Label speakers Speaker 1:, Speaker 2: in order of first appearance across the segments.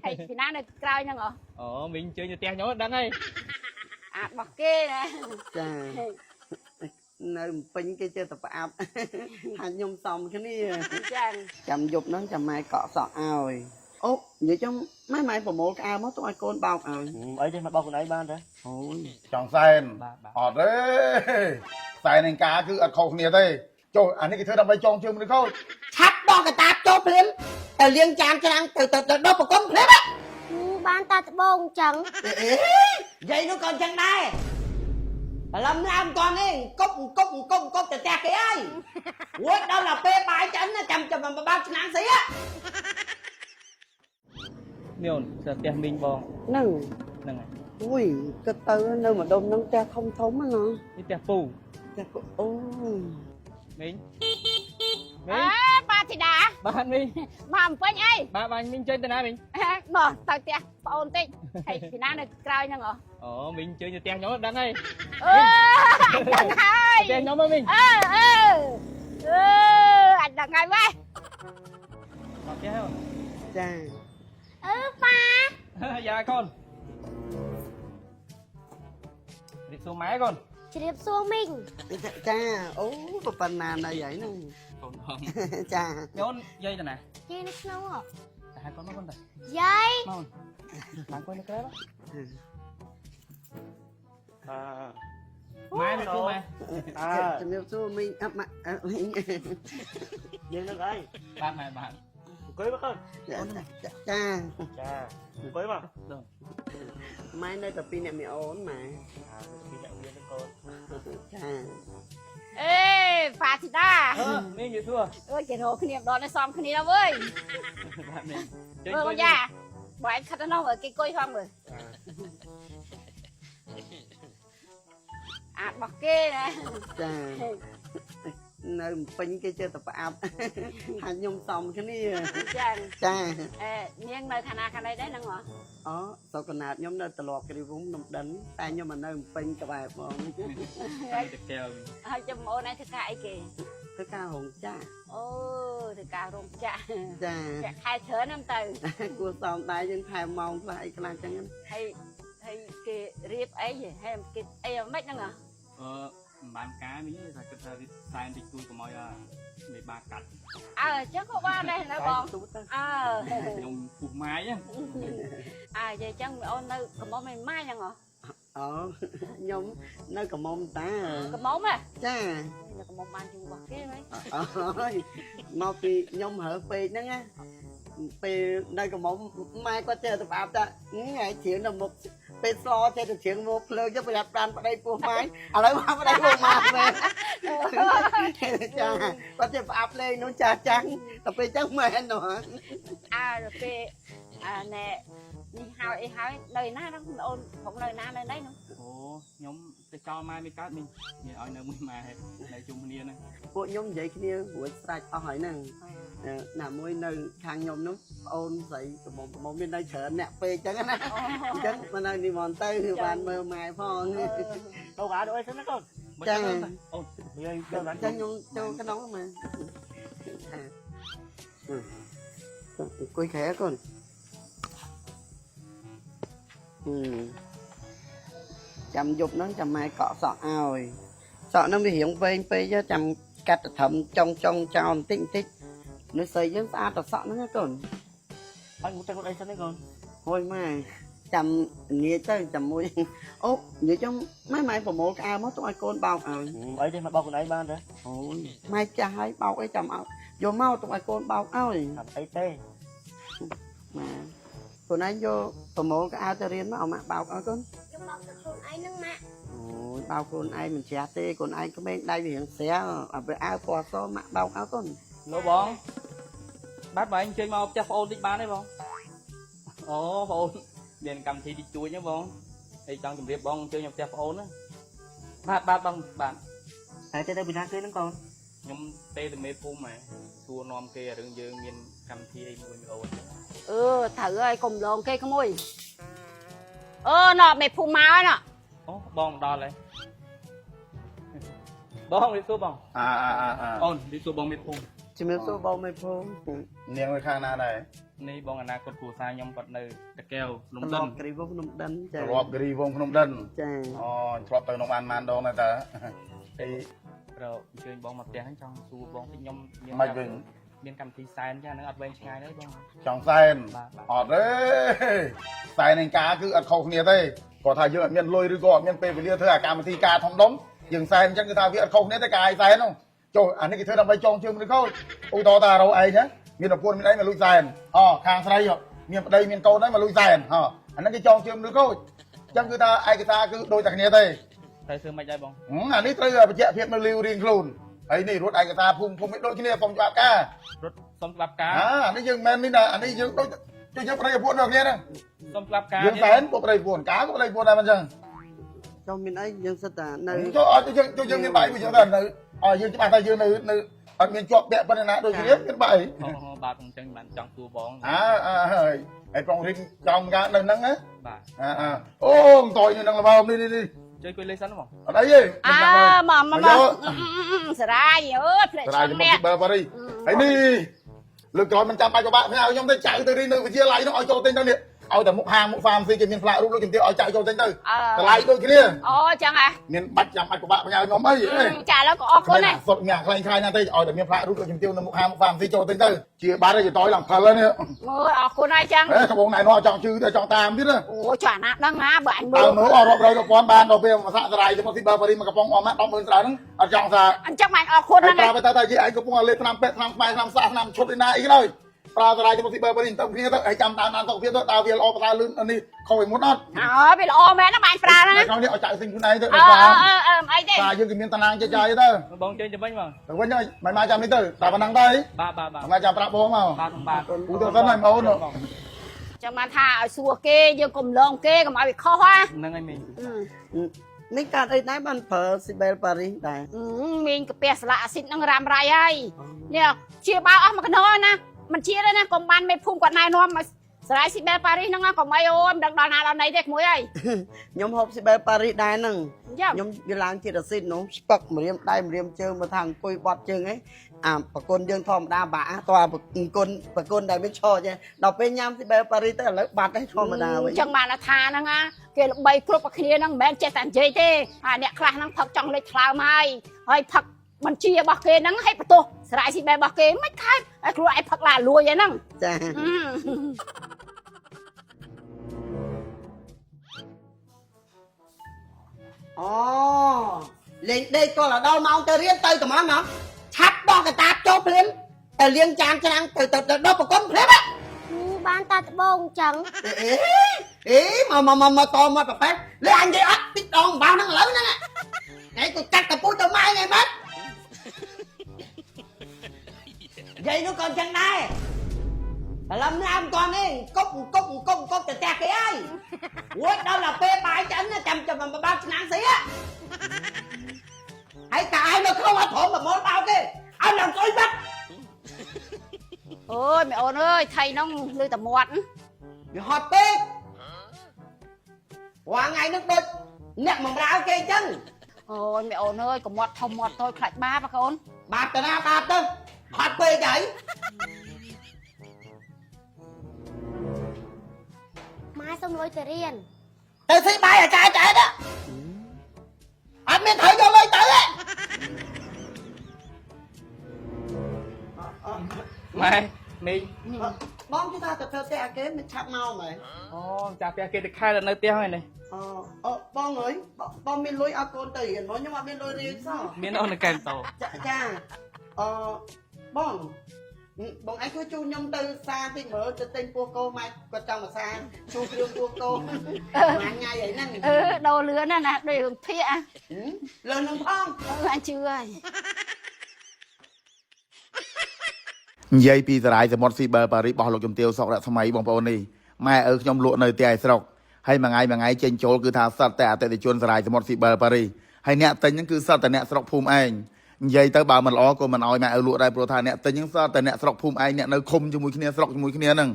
Speaker 1: Thầy thì nó được cày nhá ngỏ.
Speaker 2: Mình chơi như te nhó đắng ấy.
Speaker 1: À bọc kê nè.
Speaker 3: Chà. Nơi pin cái chơi tập áp. Hai nhung xong cái này.
Speaker 1: Chàng.
Speaker 3: Chầm dục nó chầm mai cọ sọ ao rồi. Ố, vậy trong mấy mai của một cái ao mất tôi ai con bao à.
Speaker 4: Ấy đây mà bao con ấy ban đấy.
Speaker 3: Ôi.
Speaker 5: Chọn sen. Ọt đấy. Sen này cá cứ ật khẩu nè đây. Trời, anh ấy cái thứ đâm bay chong chưa được không?
Speaker 3: Thắt đo cái tạp cho phim. Tờ liên chạm cho năng từ đó một con phim á.
Speaker 6: Ban ta bông chẳng.
Speaker 3: Vậy nó còn chẳng đây. Bà Lâm làm con ấy. Cốc tè tè kìa ấy. Ủa đâu là phê bài chánh chầm mà bao chân năng xí á.
Speaker 2: Niồn, giờ te mình bong.
Speaker 3: Nâng.
Speaker 2: Nâng này.
Speaker 3: Ui, cái tơ nơi mà đông nâng te không thống á nó.
Speaker 2: Đi te phù.
Speaker 3: Te phù. Ôi.
Speaker 2: Mình.
Speaker 1: Ba thì đã.
Speaker 2: Bạn mình.
Speaker 1: Mà không quên ấy.
Speaker 2: Bạn mình chơi tên nào mình?
Speaker 1: Bỏ tao tè. Bà ôn tích. Thầy thì nó được cày nhá ngỏ.
Speaker 2: Mình chơi như te nhó đắng ấy.
Speaker 1: Anh đằng hai.
Speaker 2: Te nhó mà mình.
Speaker 1: Anh đằng hai vậy.
Speaker 2: Học te không?
Speaker 3: Chà.
Speaker 6: Ba.
Speaker 2: Dạ con. Đi xuống máy con.
Speaker 6: Chị điệp xuống mình.
Speaker 3: Chà. Ố, một phần nàn là vậy nè.
Speaker 2: Con không.
Speaker 3: Chà.
Speaker 2: Nhón dây này nè.
Speaker 6: Chị nó nấu hả?
Speaker 2: Hai con nó con đây.
Speaker 6: Dây.
Speaker 2: Mau. Bạn quay nó cái đó. Máy đi xuống mà.
Speaker 3: Chà nếu xuống mình ấp mặt. Mình.
Speaker 4: Nhưng nó gái.
Speaker 2: Bạn.
Speaker 4: Cưới bác ơi.
Speaker 3: Chà.
Speaker 4: Chà. Cưới mà.
Speaker 2: Được.
Speaker 3: Mai nơi tập pin này mẹ ổn mà.
Speaker 4: Đi dạo viên con.
Speaker 3: Chà.
Speaker 1: Ê, phá thì đã.
Speaker 2: Mình vậy thua.
Speaker 1: Ôi cái đồ cái niệm đó nó xong cái này đâu ơi.
Speaker 2: Bạn mình. Chơi
Speaker 1: Con già. Bỏ anh khát nó ở cái côi không rồi. À bọc kê nè.
Speaker 3: Chà. Nơi pin cái chơi tập áp. Hai nhung xong cái này.
Speaker 1: Chàng.
Speaker 3: Chà.
Speaker 1: Niên nơi khả này đấy nè ngỏ.
Speaker 3: Sao còn nạt nhóm nơi tờ lọt cái đi vốn nằm đánh. Ta nhưng mà nơi pin cái bài bọn.
Speaker 2: Được kèo.
Speaker 1: Chùm ô này thức cãi kì.
Speaker 3: Thức ca hồn cha.
Speaker 1: Ô, thức cãi rung chạ.
Speaker 3: Chà.
Speaker 1: Hai thớ năm từ.
Speaker 3: Cua xong tay dân thai mong lại cái làm chẳng
Speaker 1: Hay cái riêng ấy gì. Hay cái ấy mách nè ngỏ.
Speaker 2: Bán cá mình là cái sai đi cùi của mọi 13 cắt.
Speaker 1: Chứ có ba đây nó bòn.
Speaker 2: Dùng phục máy á.
Speaker 1: Vậy chắc ôn nơi có món mình mai nè ngỏ.
Speaker 3: Nhóm nơi có mong ta.
Speaker 1: Có món à?
Speaker 3: Chà.
Speaker 1: Là có món ăn chung bọc kia mấy.
Speaker 3: Mà vì nhóm hở phê đó nha. Phê nơi có mong mai có chơi tập áp ta. Ngày chuyện là một phê so chơi được chuyện một lơ cho phải đặt bàn vào đây của mai. Lấy mà vào đây của mai về. Chà. Có chơi tập áp lên nó chà trắng. Tập phê trắng mẹ nữa.
Speaker 1: Rồi phê. Nè. Đi hỏi nơi ná đó ôn không nơi ná nơi đấy nữa.
Speaker 2: Nhóm tôi cho mai mới cát mình. Nhìn ở nơi mà này chung niên này.
Speaker 3: Bộ nhóm vậy kia buổi sạch hỏi nè. Nà môi nơi khang nhóm nó ôn dậy một bên đây sợ nẹp phê chẳng á. Chẳng mà nơi đi mòn tay thì bàn mơ mài phong.
Speaker 4: Đâu gà đâu ấy nó con.
Speaker 3: Chà.
Speaker 4: Chà
Speaker 3: nhóm cho cái đó mà. Quay khẽ con. Chầm dục nó chầm mai cọ sọ ao rồi. Sọ nó bị hiện phê chứ chầm cắt thầm trong tròn tích. Nó xây dân xa tỏ sọ nó còn.
Speaker 4: Anh muốn con đây sao đấy con.
Speaker 3: Thôi mà chầm nghĩa tới chầm môi. Ố, vậy trong mấy mai của một cái ao mất tôi ai con bao à.
Speaker 4: Ấy đây mà bao con ấy ban đấy.
Speaker 3: Ôi, mai trái bao ấy chầm ao. Vô mau tôi ai con bao ao rồi.
Speaker 4: Làm ấy tê.
Speaker 3: Mà con ấy vô của một cái ao cho riêng mà mà bao ao con.
Speaker 6: Chúng bao được con ấy nâng mạ.
Speaker 3: Ôi, bao con ai mình xé tê, con ai có bên đây hiện xé ở với ao qua so mà bao áo con.
Speaker 2: Lô bóng. Bác bà anh chơi mau cho phone đi bán đấy bóng. Phone. Điền cầm thì đi chui nhá bóng. Thì trong chùm riêng bóng chơi nhập cho phone á. Bác bóng bạn.
Speaker 4: Thế đây mình đang chơi nó con.
Speaker 2: Nhưng tê từ mấy phút mà. Xua nòm kia đừng dơ miền cầm thì đi mùi ồn.
Speaker 1: Thử ơi cùng lồn cây có mùi. Nó mẹ phù máu ấy nọ.
Speaker 2: Bóng đo lấy. Bóng đi xuống bóng. Đi xuống bóng mệt phù.
Speaker 3: Chỉ mới số bao mấy phút.
Speaker 5: Niềng người khang nào này.
Speaker 2: នេះបងអនាគតគ្រួសារខ្ញុំគាត់នៅតាកែវភ្នំ
Speaker 3: ត្រ
Speaker 2: ដិ
Speaker 3: ឡ
Speaker 2: ន
Speaker 3: ប់គ្រីវងភ្នំដិនចា
Speaker 5: ទ្របគិរីវងភ្នំដិន
Speaker 3: ចា
Speaker 5: អូធ្លាប់ទៅក្នុងបានដងដែរតើអី
Speaker 2: ប្រអញ្ជើញបងមកផ្ទះហ្នឹងចង់សួរបងពីខ្ញុំ
Speaker 5: មិនវិញ
Speaker 2: មានកម្មវិធីសែនចាហ្នឹងអត់វែងឆ្ងាយទេបង
Speaker 5: ចង់សែនអត់ទេសែននឹងការគឺអត់ខុសគ្នាទេគាត់ថាយើងអត់មានលុយឬក៏អត់មានពេលវេលាធ្វើអាកម្មវិធីការធំដុំយើងសែនអញ្ចឹងគឺថាវាអត់ខុសគ្នាទេកាយសែននោះចុះអានេះគេធ្វើដើម្បីចងជើងឬខូចឧទាហរណ៍ថារោឯងណាមានប្រពន្ធមានអីមកលួចសែនអូខាងស្រីមានប្តីមានកូនហើយមកលួចសែនអានេះគេចងជើងឬខូចអញ្ចឹងគឺថាឯកសារគឺដូចតែគ្នាទេ
Speaker 2: ត្រូវធ្វើមិនដែរបង
Speaker 5: អានេះត្រូវបញ្ជាក់ភាពនៅលីវរៀងខ្លួនហើយនេះរត់ឯកសារភូមិភូមិដូចគ្នាសុំច្បាប់ការ
Speaker 2: រត់សុំច្បាប់ការ
Speaker 5: អានេះយើងមិននេះណាអានេះយើងដូចយើងប្តីប្រពន្ធដូចគ្នាហ្នឹង
Speaker 2: សុំច្បាប់ការ
Speaker 5: យើងសែនពុកប្តីប្រពន្ធការក៏ប្តីប្រពន្ធដែរមិនអញ្ចឹង
Speaker 3: ចុះមានអីយើងសិតតានៅ
Speaker 5: ចុះអត់យើងមានបាយយើងទៅនៅយើងច្បាស់ថាយើងនៅអត់មានជាប់ពាក់ប៉ុណ្ណាដូចគ្នាមានបាយ
Speaker 2: អូបាទអញ្ចឹងបានចង់សួរបង
Speaker 5: ហើយប្រុងរីកចំការនៅហ្នឹងណា
Speaker 2: បាទ
Speaker 5: អូតយនៅហ្នឹងល្មមនេះ
Speaker 2: ជួយជួយលេខសិនបង
Speaker 5: អត់អីទេ
Speaker 1: មកសារាយអើយផ្លេច
Speaker 5: ស្រាយទៅមកបើប៉ារីហើយនេះលើកក្រោយមិនចាំបាច់ក៏បាក់ផ្ញើខ្ញុំទៅចៅទៅរៀននៅវិទ្យាល័យនោះឲ្យចូលទិញទៅនេះឲ្យតែមុខហាងមុខហ្វាមស៊ីគេមានផ្លាករូបលោកជំទាវឲ្យចៅចូលទិញទៅតម្លៃដូចគ្នា
Speaker 1: អូចឹងហ៎
Speaker 5: មានបាច់ចាំបាច់ក៏បាក់ផ្ញើខ្ញុំអី
Speaker 1: ចាឥឡូវក៏អរគុណដែរ
Speaker 5: សុទ្ធញ៉ាខ្លែងខ្លាយណាស់ទេឲ្យតែមានផ្លាករូបលោកជំទាវនៅមុខហាងមុខហ្វាមស៊ីចូលទិញទៅជាបាត់ហើយទៅតយឡើងផលហើយនេះ
Speaker 1: អូយអរគុណហើយចឹង
Speaker 5: កំពុងណែនាំចង់ជឿទៅចង់តាមទៀតណា
Speaker 1: អូចាណាដឹងណាបើអញមើ
Speaker 5: អើ
Speaker 1: ល
Speaker 5: មើលអត់រាប់រយរាប់ពាន់បានដល់ពេលមកសាក់សរាយទៅមកទីបើប៉ារីមកកំប៉ុងអស់ម៉ាក់100000ស្រាហ្នឹងអត់ចង់ថា
Speaker 1: អញ្ចឹងមិនអរគុណ
Speaker 5: ហើយ
Speaker 1: ហ្នឹង
Speaker 5: ប្រាប់តែយាយឯងកំពុងលេបឆ្នាំពេទ្យឆ្នាំស្បែកឆ្នាំសាក់ឆ្នាំឈុតឯណាអីឡើយប្រើសរាយទៅមកទីបើប៉ារីទៅគ្នាទៅឲ្យចាំតាមតាមសុខភាពទៅតើវាល្អប្រសើរលឿននេះខុសពីមុនអត់
Speaker 1: អូវាល្អមែនណាបាញ់ប្រើហ្នឹង
Speaker 5: ហើយក្រោយនេះឲ្យចៅសិញខ្លួនឯងទៅ
Speaker 1: អឺ
Speaker 5: ដល់ស្វា
Speaker 1: អីទេ
Speaker 5: តាយើងគឺមានតាណាងចេះចាយទៅ
Speaker 2: បងជួយទៅវិញបង
Speaker 5: ទៅវិញហើយមិនមកចាំនេះទៅតែប៉ុណ្ណឹងទៅ
Speaker 2: បាទបាទ
Speaker 5: មកចាំប្រាប់បងមក
Speaker 2: បាទបាទ
Speaker 5: ឧទាហរណ៍ទៅម៉ូន
Speaker 1: ចឹងបានថាឲ្យសួរគេយើងកុំលងគេកុំឲ្យវាខុសណា
Speaker 2: ហ្នឹងហើយមីង
Speaker 3: នេះកាត់អីដែរបានប្រើស៊ីបែលប៉ារីសដែរ
Speaker 1: មីងកាពះស្លាកអាស៊ីតហ្នឹងរ៉ាំរ៉ៃហើយនេះជាបោអស់មួយកណោណាមិនជាទេណាកុំបានមេភូមិគាត់ណែនាំឲ្យស្រ័យស៊ីបែលប៉ារីសហ្នឹងកុំអីអូយមិនដឹងដល់ណាដល់ណីទេក្មួយអើយ
Speaker 3: ខ្ញុំហូបស៊ីបែលប៉ារីសដែរហ្នឹង
Speaker 1: យ៉ា
Speaker 3: ខ្ញុំវាឡើងជាតិអាស៊ីតនោះស្ពឹកម្រាមដៃម្រាមជើងមកថាអង្គុយបត់ជើងអីអាប្រគុណយើងធម្មតាបាក់តើប្រគុណដែលមានឈរចេះដល់ពេលញ៉ាំស៊ីបែលប៉ារីសទៅឥឡូវបាត់ហើយធម្មតាវិញ
Speaker 1: ចឹងបានថាហ្នឹងណាគេល្បីគ្រប់តែគ្នាហ្នឹងមិនមែនចេះតែនិយាយទេអាអ្នកខ្លះហ្នឹងផឹកចង់លេចថ្លើមហើយផឹកបញ្ជារបស់គេហ្នឹងឲ្យបន្ទោសស្រ័យស៊ីបែលរបស់គេមិនខែឲ្យគ្រូឯងផឹកឡាលួយហ្នឹង
Speaker 3: ចា អូលេងដេកក៏ដល់ម៉ោងទៅរៀនទៅត្មងណាឆាប់ដោះកតាបចូលភ្លាមតែលៀងចានឆ្នាំងទៅដល់ប្រគុណភ្លាម
Speaker 6: បានតាត្បូងចឹង
Speaker 3: អេមកតមកប្រប៉ែលេអញនិយាយអត់តិចដងបាវហ្នឹងឥឡូវហ្នឹងឯងទៅកាត់កពូចទៅម៉ែឯងម៉េចយាយនោះក៏ចឹងដែរឡំឡាមគាត់នេះកុបទៅផ្ទះគេហើយរួចដល់ដល់ពេលបាយចឹងចាំបើឆ្នាំងស៊ីហើយតែឯងនៅក្នុងអត់ព្រមប្រមូលបោកទេឲ្យឡើងស្អុយបាត់
Speaker 1: អូយមីអូនអើយថៃហ្នឹងលឺតែមាត់
Speaker 3: វាហត់ពេករាល់ថ្ងៃហ្នឹងដូចអ្នកបំរើគេចឹង
Speaker 1: អូយមីអូនអើយកុំមាត់ធំមាត់តូចខ្លាចបាបកូន
Speaker 3: បាបទៅណាបាបទៅហត់ពេកហើយ
Speaker 6: ម៉ែសុំលុយទៅរៀន
Speaker 3: ទៅស៊ីបាយអាចារ្យទៅអត់មានត្រូវយកលុយទៅទេ
Speaker 2: ម៉ែមីង
Speaker 3: បងជិះថាទៅធ្វើផ្ទះគេមិនឆាប់មកមែន
Speaker 2: អូចាផ្ទះគេទៅខែនៅផ្ទះហើយនេះ
Speaker 3: បងអើយបងមានលុយឲ្យកូនទៅរៀនបងខ្ញុំអត់មានលុយរៀនសោះ
Speaker 2: មានអូនកែនតោ
Speaker 3: ចាបងបងឯងជួយជួយខ្ញុំទៅសារតិចមើលទៅទិញពោះគោម៉ែគាត់ចង់មកសារជួយគ្រឿងពោះគោមួយថ្ងៃអីហ្នឹង
Speaker 1: ដូរលឿនណាដូចរឿងភាក
Speaker 3: លឿននឹងផង
Speaker 1: អញជឿហើយ
Speaker 5: និយាយពីសរាយសមុទ្រស៊ីបើប៉ារីរបស់លោកជំទាវសុករស្មីបងប្អូននេះម៉ែឪខ្ញុំលក់នៅផ្ទះឯស្រុកហើយមួយថ្ងៃចេញចូលគឺថាសត្វតែអតិថិជនសរាយសមុទ្រស៊ីបើប៉ារីហើយអ្នកទិញហ្នឹងគឺសត្វតែអ្នកស្រុកភូមិឯងនិយាយទៅបើមិនល្អក៏មិនឲ្យម៉ែឪលក់ដែរព្រោះថាអ្នកទិញហ្នឹងសត្វតែអ្នកស្រុកភូមិឯងអ្នកនៅឃុំជាមួយគ្នាស្រុកជាមួយគ្នាហ្នឹង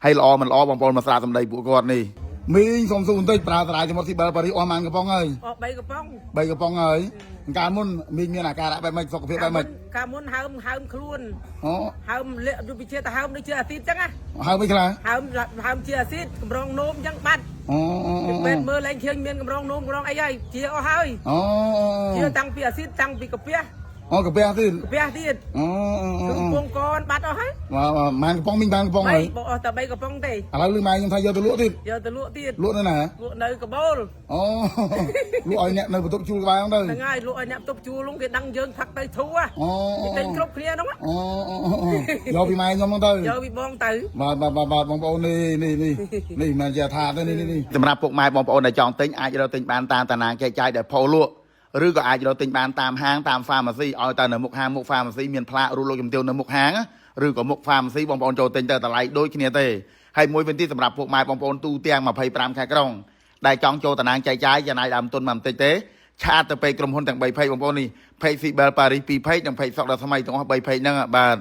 Speaker 5: ហើយល្អមិនល្អបងប្អូនមកស្រាវសម្ដីពួកគាត់នេះ mình xong xuống tới bà tại cho một thì bà đi ôm ăn cái bông ơi
Speaker 7: អស់3កំប៉ុង
Speaker 5: bây cái bông ơi cả muốn mình là cả đã bài mạch sọc phía bài mạch
Speaker 7: កាមុនហើមខ្លួន
Speaker 5: ó
Speaker 7: ហើមលាក់យុពិជាទៅហើមដូចជាអាស៊ីតចឹងណា
Speaker 5: hai mươi cái
Speaker 7: ហើមជាអាស៊ីតកម្រងនោមចឹងបាត់
Speaker 5: ó
Speaker 7: ពេលមើលឡើងឃើញមានកម្រងនោមកម្រងអីហើយជាអស់ហើយ
Speaker 5: ó
Speaker 7: ជាតាំងពីអាស៊ីតតាំងពីកាពះ
Speaker 5: ó cái bé thì
Speaker 7: កាពះទៀត
Speaker 5: ó
Speaker 7: គឺពងកនបាត់អស់ហើយ
Speaker 5: mà mang cái bông mình mang cái bông
Speaker 7: 3
Speaker 5: rồi
Speaker 7: បើអស់តែ3កំប៉ុងទេ
Speaker 5: à là lưới mai nhưng thay giờ tôi lúa thì
Speaker 7: យកទៅលក់ទៀត
Speaker 5: lúa nữa nè
Speaker 7: លក់នៅកបូល
Speaker 5: ó lúa ở nhẹ nơi của tôi chui cái bài không đây
Speaker 7: ហ្នឹងហើយលក់ឲ្យអ្នកទប់ជួលគេដឹងយើងផឹកទៅធូរ
Speaker 5: ó
Speaker 7: ទិញគ្រប់គ្នាហ្នឹង
Speaker 5: ó do vì mai nhóm không đây
Speaker 7: យកពីបងទៅ
Speaker 5: bàបងប្អូននេះមិនជាថាទេនេះសម្រាប់ពុកម៉ែបងប្អូនដែលចង់ទិញអាចរកទិញបានតាមតាណាចែកចាយដែលផុសលក់ឬក៏អាចរកទិញបានតាមហាងតាម pharmacy ឲ្យតែនៅមុខហាងមុខ pharmacy មានផ្លាករូបលោកជំទាវនៅមុខហាងឬក៏មុខ pharmacy បងប្អូនចូលទិញទៅតម្លៃដូចគ្នាទេហើយមួយវិញទៀតសម្រាប់ពុកម៉ែបងប្អូនទូទាំង25ខេត្តក្រុងដែលចង់ចូលតាណាចែកចាយចំណាយដើមទុនមកបន្តិចទេឆាតទៅពេកក្រុមហ៊ុនទាំង3 page បងប្អូននេះ page Sibel Paris 2 page និង page សុកដល់ថ្មីទាំងអស់3 page ហ្នឹងបាទ